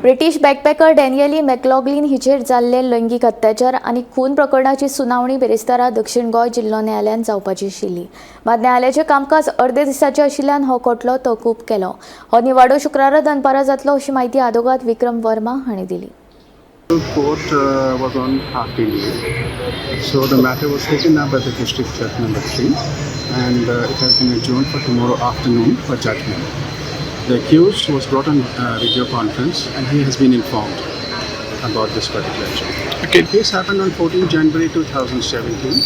British बॅकपॅकर डॅनियली मॅकलॉग्लिन हिचेर जाल्ले लैंगीक अत्याचार आनी खून प्रकरणाची सुनावणी बेरेस्तारा दक्षिण गोंय जिल्लो न्यायालयान जावपाची आशिल्ली. मात न्यायालयाचें कामकाज अर्दे दिसाचें आशिल्ल्यान हो खटलो तहकूब केलो. हो निवाडो शुक्रारा दनपारा जातलो अशी माहिती आदवोगाद विक्रम वर्मा हांणी दिली. Court was on half-day leave, so the matter was taken up by the District Judge number 3, and it has been adjourned for tomorrow afternoon for judgment. The accused was brought on video conference, and he has been informed about this particular issue. Okay. The case happened on 14 January 2017,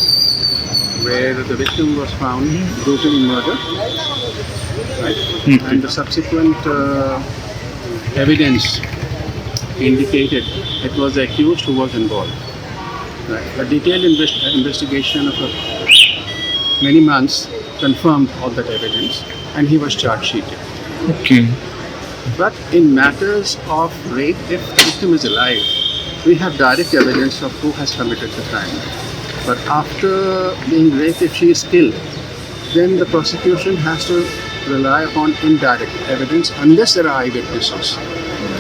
where the victim was found brutally murdered, right? And the subsequent evidence indicated it was the accused who was involved. Right. A detailed investigation of many months confirmed all that evidence, and he was charge sheeted. Okay. But in matters of rape, if the victim is alive, we have direct evidence of who has committed the crime. But after being raped, if she is killed, then the prosecution has to rely upon indirect evidence unless there are eyewitnesses.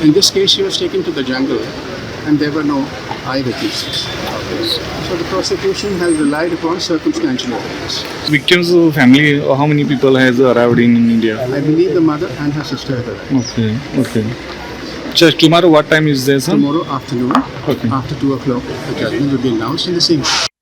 In this case, she was taken to the jungle and there were no eyewitnesses. So the prosecution has relied upon circumstantial evidence. Victims' family, how many people has arrived in India? I believe the mother and her sister have arrived. Okay. Just tomorrow, what time is there, sir? Tomorrow afternoon, Okay. after 2 o'clock, the judgment will be announced in the same.